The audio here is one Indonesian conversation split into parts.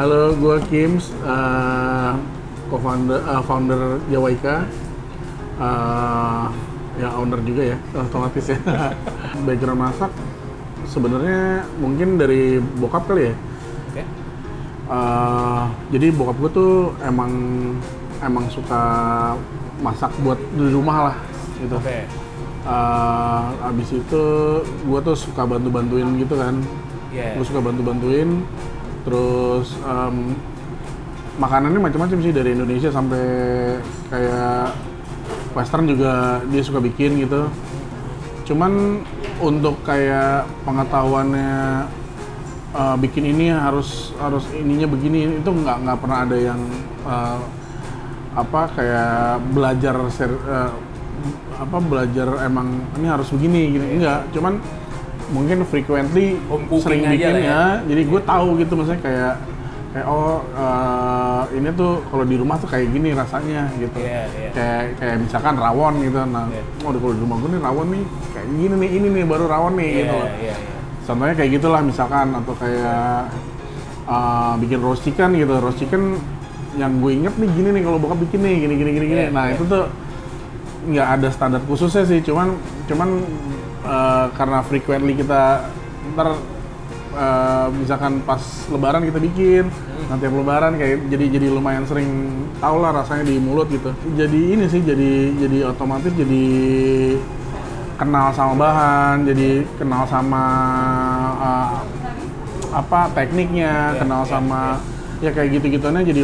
Halo, gue Kims, founder Jawaika, ya owner juga ya, otomatis ya. Background masak sebenarnya mungkin dari bokap kali ya. Oke. Jadi bokap gue tuh emang suka masak buat di rumah lah, gitu. Oke. Abis itu gue tuh suka bantu-bantuin gitu kan. Iya. Gue suka bantu-bantuin. Terus makanannya macam-macam sih, dari Indonesia sampai kayak Western juga dia suka bikin gitu. Cuman untuk kayak pengetahuannya bikin ini harus ininya begini, itu nggak pernah ada yang kayak belajar emang ini harus begini gini, enggak. Cuman mungkin frequently sering bikin ya. Jadi gue tahu gitu, maksudnya kayak ini tuh kalau di rumah tuh kayak gini rasanya gitu. Kayak misalkan rawon gitu. Nah, kalau di rumah gue nih rawon nih kayak gini nih, ini nih baru rawon nih gitu. Contohnya kayak gitulah misalkan, atau kayak bikin roast chicken gitu. Roast chicken yang gue inget nih gini nih kalau bokap bikin nih gini. Nah, itu tuh nggak ada standar khususnya sih, cuman karena frequently kita ntar misalkan pas lebaran kita bikin, nanti lebaran kayak jadi lumayan sering tau lah rasanya di mulut gitu. Jadi ini sih jadi otomatis jadi kenal sama bahan, jadi kenal sama tekniknya, kenal sama ya kayak gitu-gituannya, jadi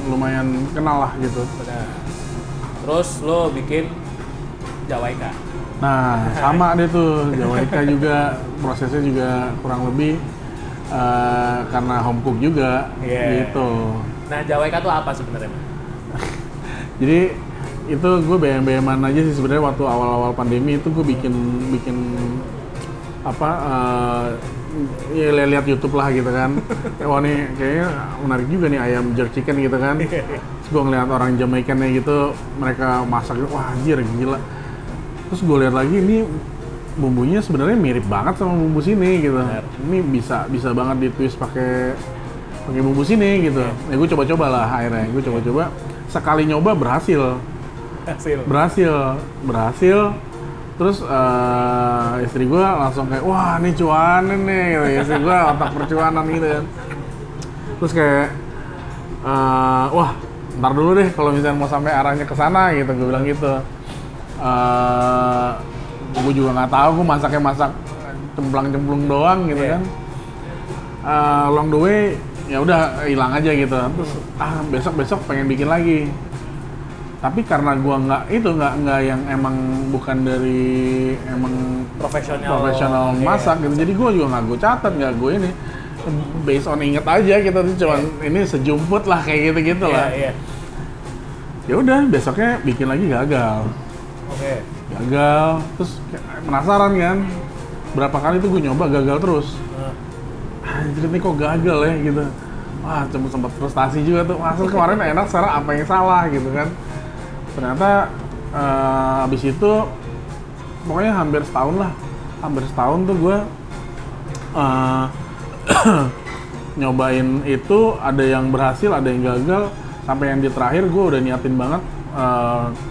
lumayan kenal lah gitu. Benar. Terus lo bikin Jawaika. Nah, sama deh tuh, Jawaika juga prosesnya juga kurang lebih karena home cook juga, gitu. Nah, Jawaika tuh apa sebenarnya? Jadi itu gue BM-BM-an aja sih sebenarnya. Waktu awal-awal pandemi itu gue bikin ya lihat YouTube lah gitu kan. Wah nih kayaknya menarik juga nih ayam jerk chicken gitu kan. Terus gue ngeliat orang Jamaican-nya gitu, mereka masak, wah anjir gila. Terus gue lihat lagi, ini bumbunya sebenarnya mirip banget sama bumbu sini gitu. Ini bisa banget ditwist pakai bumbu sini gitu. Ya gue coba-coba lah akhirnya. Gue coba-coba, sekali nyoba berhasil. Terus istri gue langsung kayak, wah ini cuanan nih gitu. Istri gue otak percuanan gitu kan. Terus kayak wah ntar dulu deh kalau misalnya mau sampai arahnya ke sana gitu, gue bilang gitu. Gue juga nggak tahu, gue masak cemplang-cemplung doang gitu kan. Along the way ya udah hilang aja gitu. Terus besok pengen bikin lagi. Tapi karena gue nggak yang emang bukan dari emang profesional masak gitu. Jadi gue juga nggak gue catat, nggak gue ini based on inget aja gitu. Cuman ini sejumput lah kayak gitu lah. Ya udah besoknya bikin lagi gagal. Gagal, terus penasaran kan, berapa kali tuh gue nyoba gagal terus. Anjir ini kok gagal ya gitu. Wah sempat frustasi juga tuh, masa kemarin enak, sekarang apa yang salah gitu kan. Ternyata abis itu pokoknya hampir setahun tuh gue nyobain itu, ada yang berhasil, ada yang gagal, sampai yang di terakhir gue udah niatin banget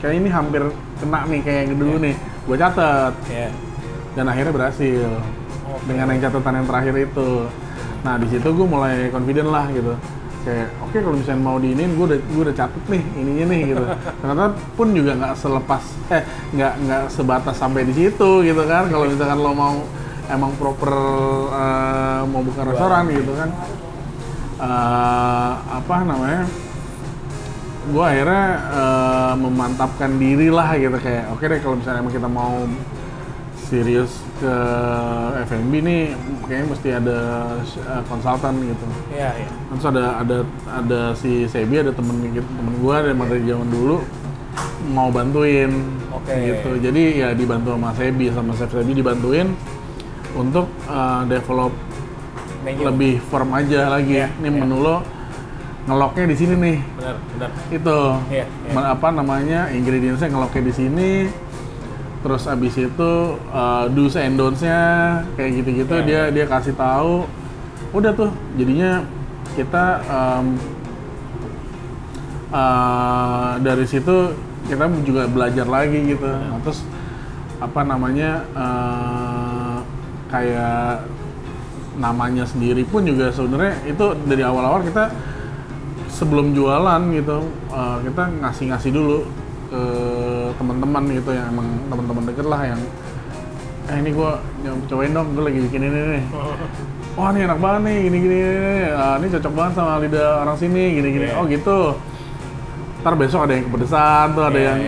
kayak ini hampir kena nih kayak dulu nih, gue catat dan akhirnya berhasil dengan yang catatan yang terakhir itu. Nah di situ gue mulai confident lah gitu, kayak oke, kalau misalnya mau diinin gue udah catet nih ininya nih gitu. Ternyata pun juga nggak sebatas sampai di situ gitu kan. Kalau misalkan lo mau emang proper mau buka restoran gitu kan, gue akhirnya memantapkan diri lah gitu, kayak oke deh kalau misalnya emang kita mau serius ke F&B nih, kayaknya mesti ada konsultan gitu. Terus ada si Sebi, ada temen gue dari zaman dulu mau bantuin gitu. Jadi ya dibantu sama Sebi, sama Chef Sebi dibantuin untuk develop menu lebih firm aja lagi. Ini menu lo ngeloknya di sini nih. Benar. Itu ingredientsnya ngeloknya di sini. Terus abis itu do's and don'ts-nya kayak gitu-gitu dia kasih tahu. Udah tuh jadinya kita dari situ kita juga belajar lagi gitu. Nah, terus apa namanya kayak namanya sendiri pun juga sebenarnya itu dari awal-awal kita sebelum jualan gitu kita ngasih dulu ke teman-teman gitu yang emang teman-teman deket lah yang ini gue cobain dong, gue lagi bikin ini nih. Wah ini enak banget nih, gini-gini, ini cocok banget sama lidah orang sini, gini-gini. Oh gitu. Ntar besok ada yang kepedesan tuh, ada yang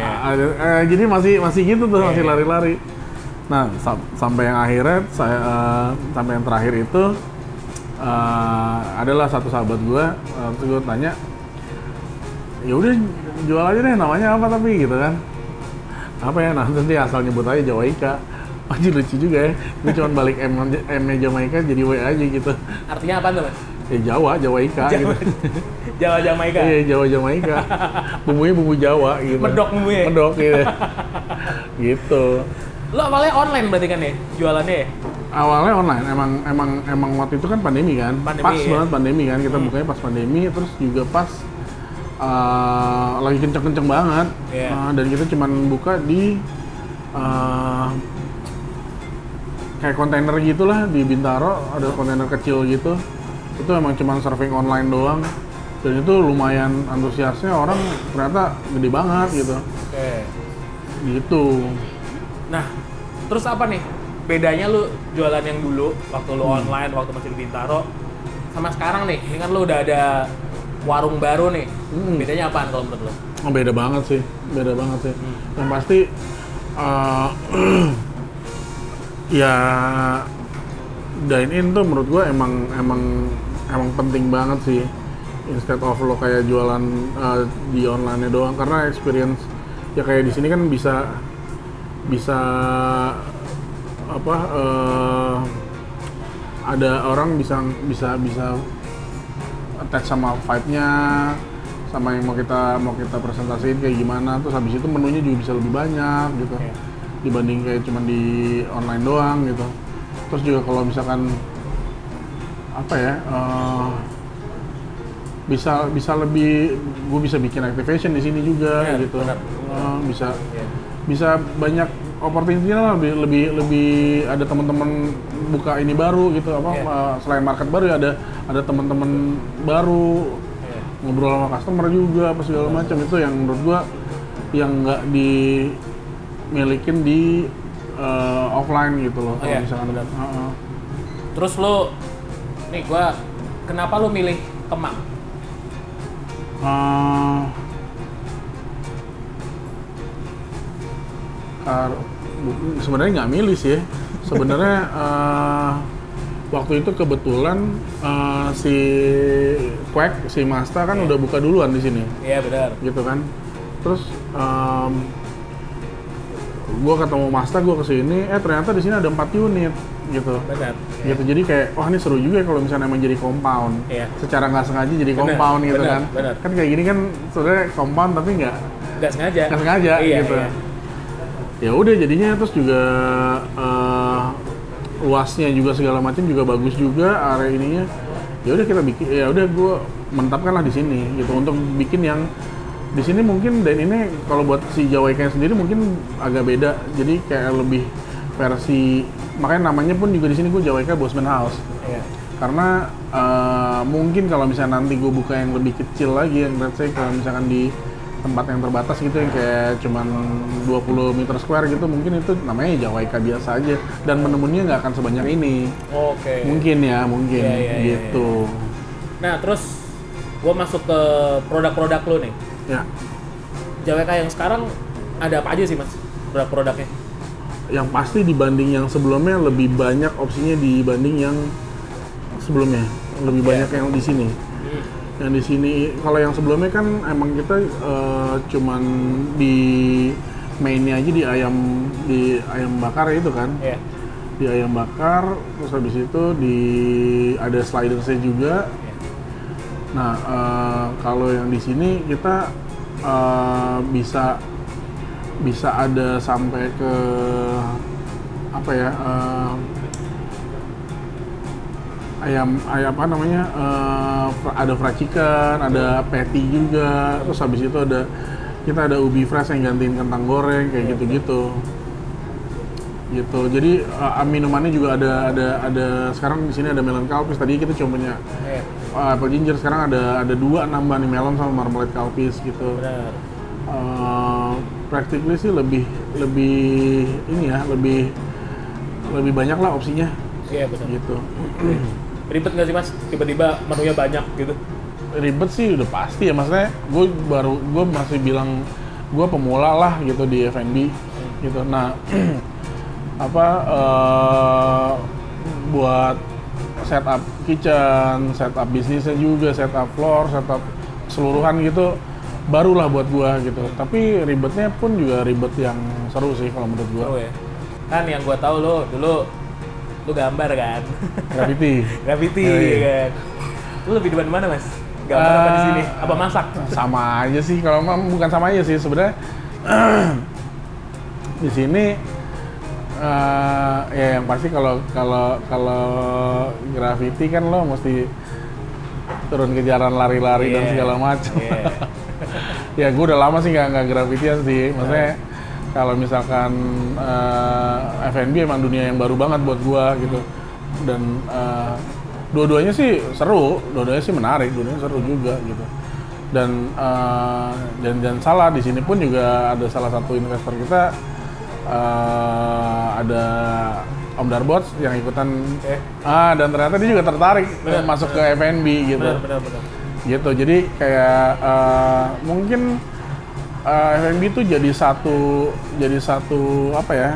jadi masih gitu tuh, masih lari-lari. Nah sampai yang akhirnya sampai yang terakhir itu adalah satu sahabat gue, terus gue tanya, ya udah jual aja deh, namanya apa tapi gitu kan? Apa ya? Nah nanti asal nyebut aja Jawaika. Oh, lucu juga ya. Gue cuma balik M-nya Jamaika jadi W aja gitu. Artinya apa tuh, Mas? Ya Jawaika gitu. Jawa Jamaika. Iya, Jawa Jamaika. Bumbunya bumbu Jawa gitu. Medok bumbunya. Medok gitu. Gitu. Lo awalnya online berarti kan ya jualannya ya? Awalnya online, emang waktu itu kan pandemi kan. Pas banget pandemi kan, kita bukanya pas pandemi, terus juga pas lagi kenceng-kenceng banget. Dan kita cuman buka di kayak kontainer gitulah di Bintaro, ada kontainer kecil gitu. Itu emang cuma serving online doang. Dan itu lumayan antusiasnya, orang ternyata gede banget gitu. Gitu. Nah, terus apa nih bedanya lu jualan yang dulu waktu lu online, waktu masih di Bintaro, sama sekarang nih? Ini kan lu udah ada warung baru nih. Bedanya apaan kalau menurut lu? Oh, beda banget sih. Yang pasti ya dine-in tuh menurut gua emang penting banget sih, instead of lo kayak jualan di online doang, karena experience ya kayak di sini kan bisa apa ada orang bisa attach sama vibe-nya, sama yang mau kita presentasiin kayak gimana, terus habis itu menunya juga bisa lebih banyak gitu. Dibanding kayak cuma di online doang gitu. Terus juga kalau misalkan apa ya bisa lebih, gue bisa bikin activation di sini juga gitu. Bisa banyak opportunity lah, lebih ada teman-teman buka ini baru gitu selain market baru ya ada teman-teman baru ngobrol sama customer juga apa segala macam. Itu yang menurut gua yang nggak dimilikin di offline gitu loh. Kalau misalkan Terus lo nih kenapa lo milih Kemang? Sebenarnya nggak milih sih. Sebenarnya waktu itu kebetulan si Quack, si Masta kan udah buka duluan di sini. Iya benar. Gitu kan. Terus gue ketemu Masta, gue kesini, ternyata di sini ada 4 unit gitu. Benar. Gitu. Jadi kayak wah ini seru juga kalau misalnya emang jadi compound. Secara nggak sengaja jadi compound gitu kan. Benar. Kan kayak gini kan sebenarnya compound tapi nggak sengaja gitu. Iya. Ya udah jadinya, terus juga luasnya juga segala macam juga bagus juga area ininya. Ya udah kita bikin, ya udah gue mentapkan lah di sini gitu untuk bikin yang di sini mungkin. Dan ini kalau buat si Jawaika sendiri mungkin agak beda, jadi kayak lebih versi, makanya namanya pun juga di sini gue Jawaika Bosman House. Karena mungkin kalau misalnya nanti gue buka yang lebih kecil lagi, yang let's say kalau misalkan di tempat yang terbatas gitu yang kayak cuman 20 meter square gitu, mungkin itu namanya Jawaika biasa aja dan menu-menunya nggak akan sebanyak ini. Mungkin gitu. Nah terus gue masuk ke produk-produk lo nih. Jawaika yang sekarang ada apa aja sih mas produk-produknya? Yang pasti dibanding yang sebelumnya lebih banyak opsinya dibanding yang sebelumnya, lebih banyak yang di sini. Yang di sini kalau yang sebelumnya kan emang kita cuman di mainnya aja di ayam bakar itu kan. Di ayam bakar, terus habis itu ada slidersnya juga. Nah kalau yang di sini kita bisa ada sampai ke apa ya, ayam apa namanya, ada fried chicken, ada patty juga, terus habis itu kita ada ubi fresh yang gantiin kentang goreng kayak gitu-gitu. Gitu. Jadi minumannya juga ada sekarang di sini ada melon kalpis. Tadi kita cuma punya apple ginger, sekarang ada 2 nambah nih, melon sama marmalade kalpis gitu. Benar. Practically sih lebih ini ya, lebih banyak lah opsinya. Iya betul. Gitu. Ribet nggak sih mas? Tiba-tiba menunya banyak gitu? Ribet sih udah pasti ya, maksudnya gue masih bilang gue pemula lah gitu di F&B gitu. Nah buat setup kitchen, setup bisnisnya juga, setup floor, setup keseluruhan gitu barulah buat gua gitu. Tapi ribetnya pun juga ribet yang seru sih kalau menurut gua. Seru ya? Kan yang gua tahu lo dulu lu gambar kan? Graffiti. Graffiti kan? Lu lebih demen mana mas? Gambar apa di sini? Apa masak? Sama aja sih, kalau bukan sama aja sih sebenarnya. Di sini ya yang pasti kalau graffiti kan lo mesti turun ke jalan lari-lari dan segala macam. Ya gue udah lama sih nggak graffitian sih, maksudnya kalau misalkan F&B emang dunia yang baru banget buat gue gitu. Dan dua-duanya sih seru, dua-duanya sih menarik, dua-duanya seru juga gitu. Dan salah di sini pun juga ada salah satu investor kita, ada Om Darbots yang ikutan, dan ternyata dia juga tertarik masuk ke F&B gitu. Benar. Gitu, jadi kayak mungkin F&B itu jadi satu apa ya,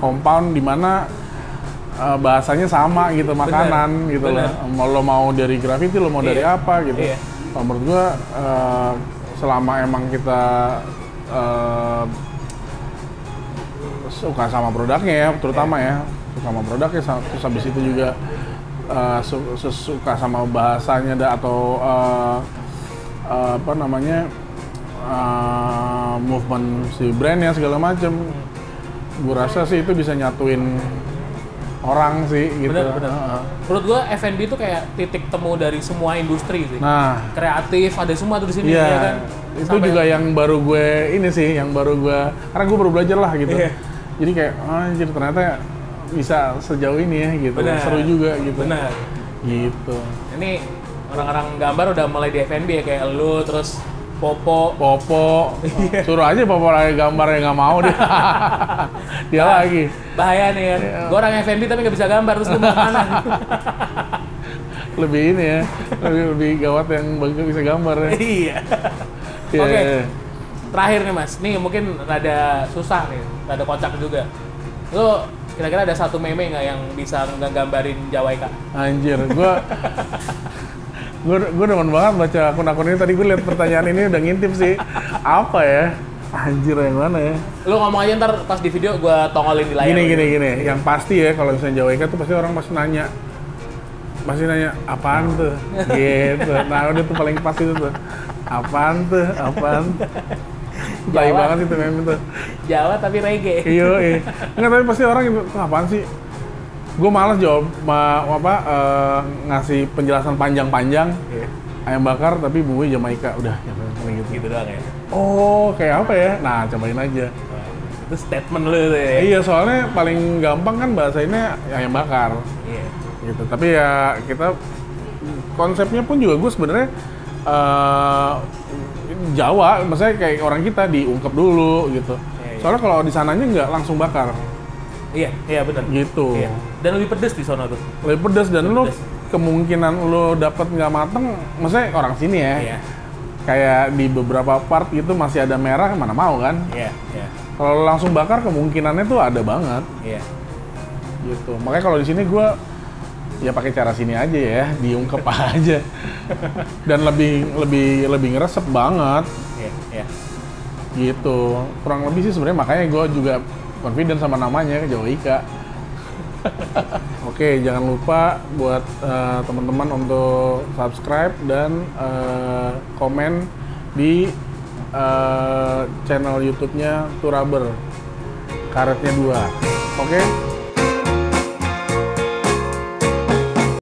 compound di mana bahasanya sama gitu, makanan gitu loh. Lo mau dari graffiti, lo mau dari apa gitu. Kalau menurut gua selama emang kita suka sama produknya ya, terutama ya, suka sama produknya, terus habis itu juga suka sama bahasanya atau apa namanya, movement si brandnya segala macem. Gue rasa sih itu bisa nyatuin orang sih gitu. Benar. Menurut gue F&B itu kayak titik temu dari semua industri sih. Nah, kreatif ada semua tuh di sini ya kan. Itu sampai juga yang baru gue ini sih, karena gue baru belajar lah gitu. Jadi kayak anjir ternyata bisa sejauh ini ya gitu. Bener. Seru juga gitu. Benar. Gitu. Ini orang-orang gambar udah mulai di F&B ya, kayak lu, terus Popo. Suruh aja Popo lagi gambar yang nggak mau dia. Dia lagi. Bahaya nih kan. Gue orang F&B tapi nggak bisa gambar, terus lu mau kemana? Lebih ini ya, lebih gawat yang bisa gambar ya. Iya. Oke. Terakhir nih mas, nih mungkin rada susah nih, rada kocak juga. Lu kira-kira ada satu meme nggak yang bisa ngegambarin Jawaika? Anjir, gue demen banget baca akun-akun ini. Tadi gue liat pertanyaan ini udah ngintip sih. Apa ya? Anjir, yang mana ya? Lu ngomong aja ntar pas di video gue tongolin di layar. Gini. Yang pasti ya, kalau misalnya Jawaika tuh pasti orang pasti nanya, apaan tuh? Gitu. Nah udah tuh paling pasti itu tuh. Apaan tuh? Baik banget itu meme itu. Jawa tapi reggae. Iya. Enggak, tapi pasti orang itu apaan sih? Gue malas jawab ngasih penjelasan panjang-panjang. Ayam bakar tapi bumbunya Jamaika, udah kayak gitu. Gitu doang ya. Oh, kayak apa ya? Nah, cobain aja. Itu statement lu tuh ya. Iya, soalnya paling gampang kan bahasainnya ayam bakar. Iya. Gitu. Tapi ya kita konsepnya pun juga gue sebenarnya Jawa, maksudnya kayak orang kita diungkep dulu gitu. Iya. Soalnya kalau di sananya nggak langsung bakar. Iya benar. Gitu. Iya. Dan lebih pedes di sana tuh. Lebih pedes dan lu kemungkinan lu dapet nggak mateng, maksudnya orang sini ya. Iya. Kayak di beberapa part gitu masih ada merah, mana mau kan? Iya. Kalau langsung bakar kemungkinannya tuh ada banget. Iya. Gitu. Makanya kalau di sini gue ya pakai cara sini aja ya, diungkep aja. Dan lebih ngeresep banget. Iya. Gitu. Kurang lebih sih sebenarnya, makanya gue juga confident sama namanya Jawaika. Oke, jangan lupa buat teman-teman untuk subscribe dan komen di channel YouTube-nya Turaber, karetnya 2. Oke?